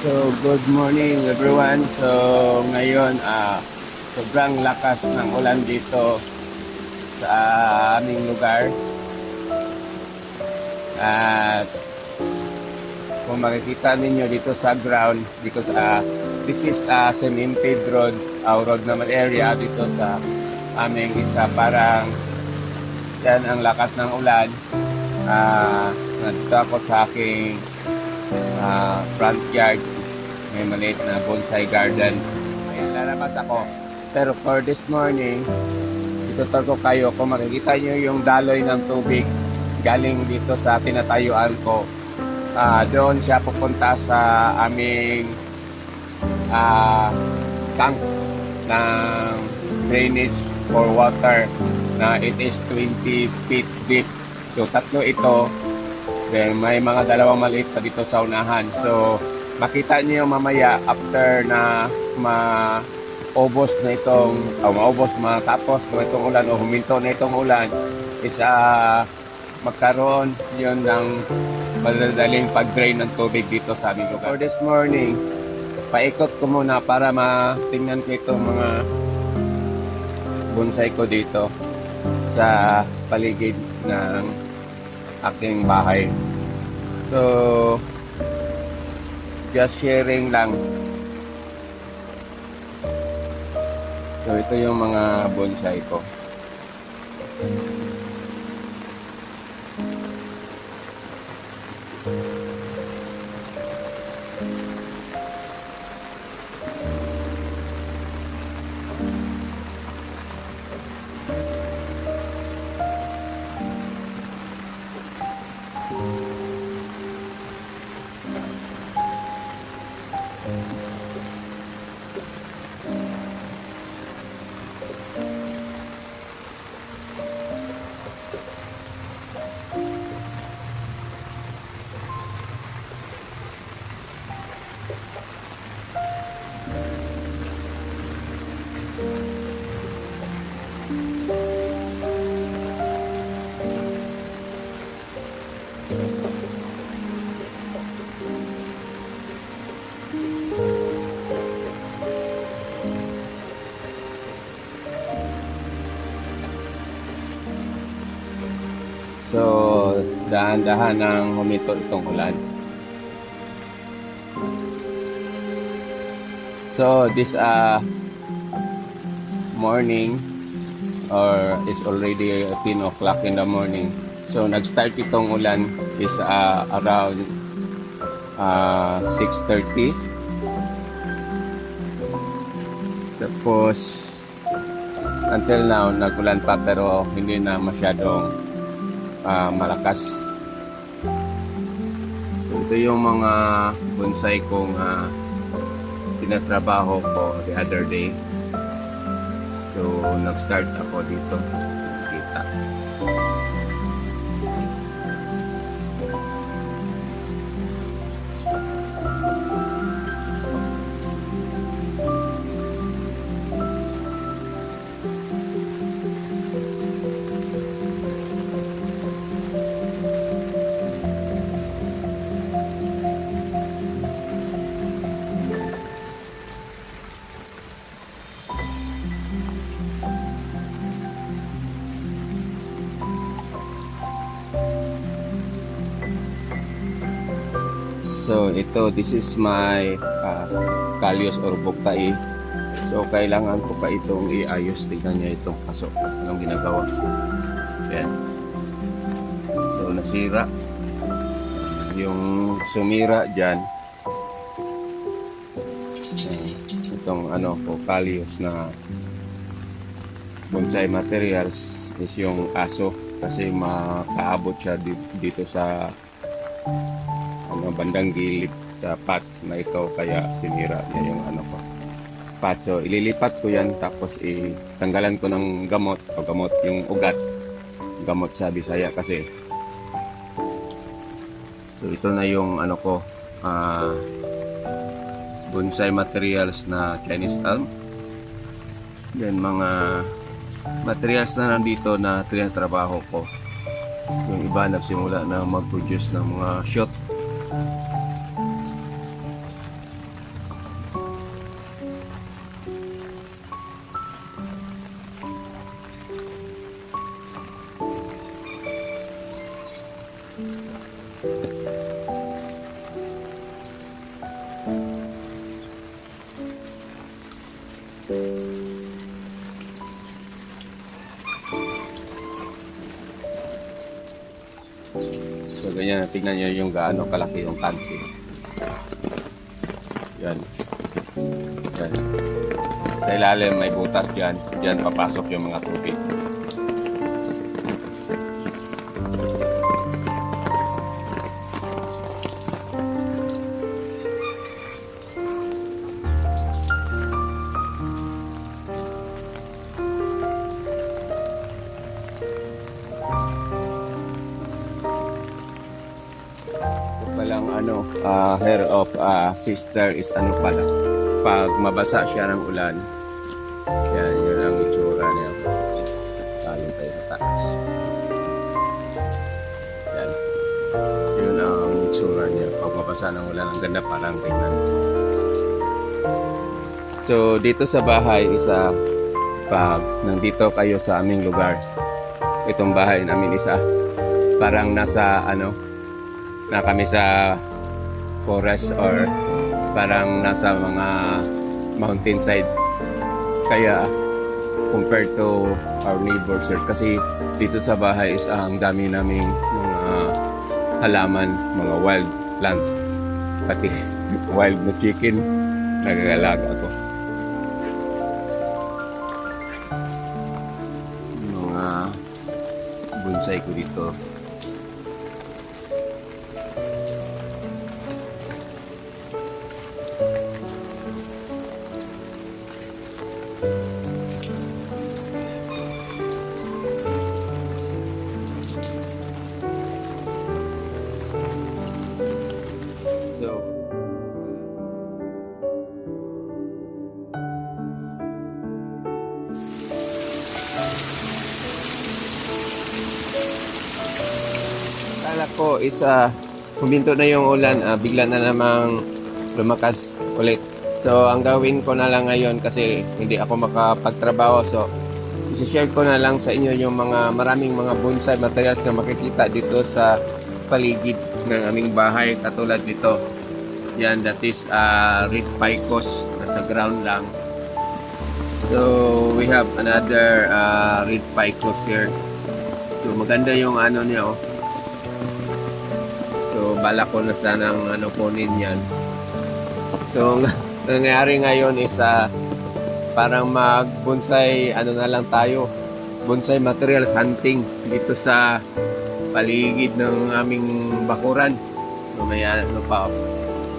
So, good morning everyone. So, ngayon, sobrang lakas ng ulan dito sa aming lugar. At kung makikita ninyo dito sa ground, dito sa, this is cemented road, road naman area dito sa aming isa. Parang yan ang lakas ng ulan. Nandito ako sa aking front yard. May maliit na bonsai garden. Ayan, lalabas ako. Pero for this morning, itutur ko kayo kung makikita nyo yung daloy ng tubig galing dito sa tinatayuan ko. Doon siya pupunta sa aming tank ng drainage for water na it is 20 feet deep. So tatlo ito. Then may mga dalawang maliit pa dito sa unahan. So makita niyo mamaya after na maubos na itong matapos na itong ulan o huminto na itong ulan is magkaroon yun ng madadaling pag-drain ng tubig dito sa aming lugar. For this morning, paikot ko muna para matingnan ko itong mga bonsai ko dito sa paligid ng aking bahay. So just sharing lang. So ito yung mga bonsai ko. So, dahan-dahan nang humito itong ulan. So, this morning or it's already 10 o'clock in the morning. So, nag-start itong ulan is around 6:30. Tapos, until now, nag-ulan pa pero hindi na masyadong malakas. So, ito yung mga bonsai kong tinatrabaho ko the other day. So nag-start ako dito kita. So ito, this is my Callios or Boktai. So kailangan ko pa itong iayos. Tignan niya itong paso. Anong ginagawa. Ayan. So nasira. Yung sumira dyan. Itong ko, Callios na bonsai materials is yung aso. Kasi makaabot siya dito sa bandang gilid sa pot na ito, kaya sinira niya yung pot. So ililipat ko yan, tapos tanggalan ko ng gamot yung ugat, gamot sa Bisaya kasi. So ito na yung bonsai materials na Chinese elm. Then mga materials na nandito na tinatrabaho ko. Yung iba nagsimula na mag-produce ng mga shoot. So ganyan, tingnan nyo yung gaano kalaki yung tanke. Yan. Yan. Sa ilalim may butas dyan. Dyan papasok yung mga tubig. Palang hair of sister is ano pala, pag mabasa siya ng ulan, yan, yun ang itsura niya. Tayo tayo sa taas. Yan. Yun ang itsura niya. Pag mabasa ng ulan, ang ganda parang tingnan. So, dito sa bahay, pag nandito kayo sa aming lugar, itong bahay namin parang nasa na kami sa forest or parang nasa mga mountainside. Kaya compared to our neighbors here, kasi dito sa bahay is ang dami naming mga halaman, mga wild plant, pati wild na chicken nagagalaga ako. Mga bonsai ko dito. Kala ko huminto na yung ulan, bigla na namang lumakas ulit. So ang gawin ko na lang ngayon, kasi hindi ako makapagtrabaho, so i-share ko na lang sa inyo yung maraming mga bonsai materials na makikita dito sa paligid ng aming bahay. Katulad dito, yan, that is red ficus, nasa ground lang. So we have another red ficus here. So maganda yung niya, oh. So bala ko na sanang kunin yan. So nangyari ngayon is parang mag-bonsai na lang tayo, bonsai material hunting dito sa paligid ng aming bakuran. Mamaya pa.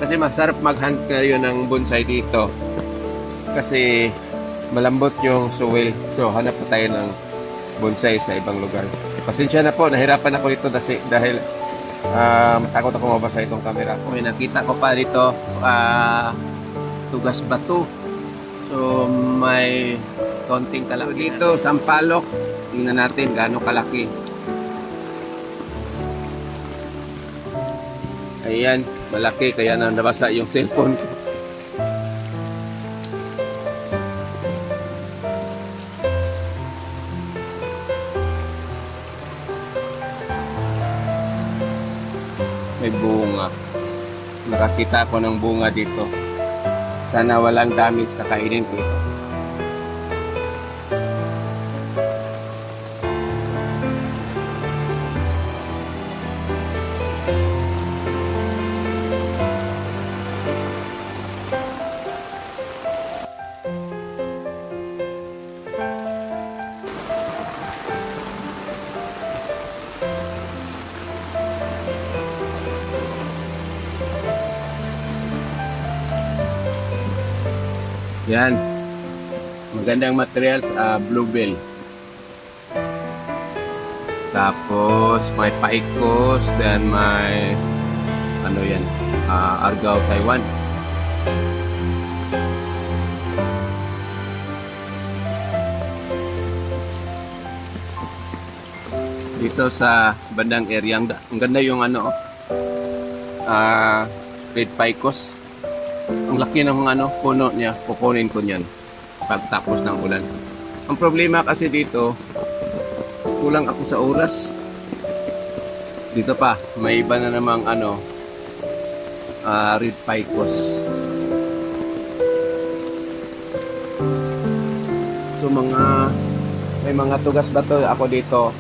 Kasi masarap mag-hunt kayo ng bonsai dito kasi malambot yung soil. So hanap pa tayo ng bonsai sa ibang lugar. Pasensya na po, nahirapan ako dito dahil matakot ako mabasa itong camera. May nakita ko pa dito tugas bato. So may konting kalaki dito, sampalok. Tingnan natin gaano kalaki. Ayan, malaki, kaya nabasa yung cellphone ko. May bunga. Nakakita ko ng bunga dito. Sana walang damage, kakainin ko ito. Yan. Magandang materials, bluebell. Tapos may paikos, then may yan, argao Taiwan. Dito sa bandang area, ang ganda yung red ficus. Ang laki ng puno niya, kukunin ko niyan pagtapos ng ulan. Ang problema kasi dito, kulang ako sa oras. Dito pa, may iba na namang ano, red ficus. So may mga tugas ba to ako dito?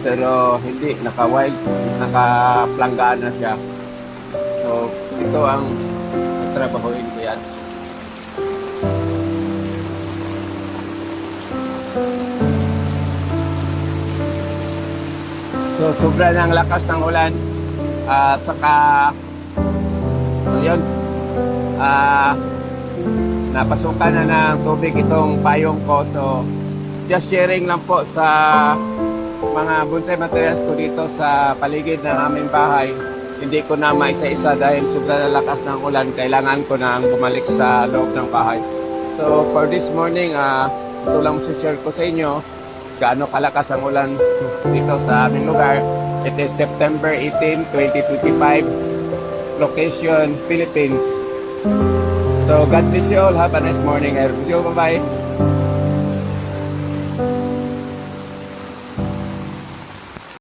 Pero hindi, naka-wild, naka-planggaan na siya. So, ito ang trabahuin ko yan. So, sobra ng lakas ng ulan. At saka, yun, napasukan na ng tubig itong payong ko. So, just sharing lang po sa mga bonsai materials ko dito sa paligid ng aming bahay. Hindi ko na maisa-isa dahil sobra na lakas ng ulan. Kailangan ko na bumalik sa loob ng bahay. So, for this morning, ito lang share ko sa inyo gaano kalakas ang ulan dito sa aming lugar. It is September 18, 2025. Location, Philippines. So, God bless you all. Have a nice morning. Bye-bye.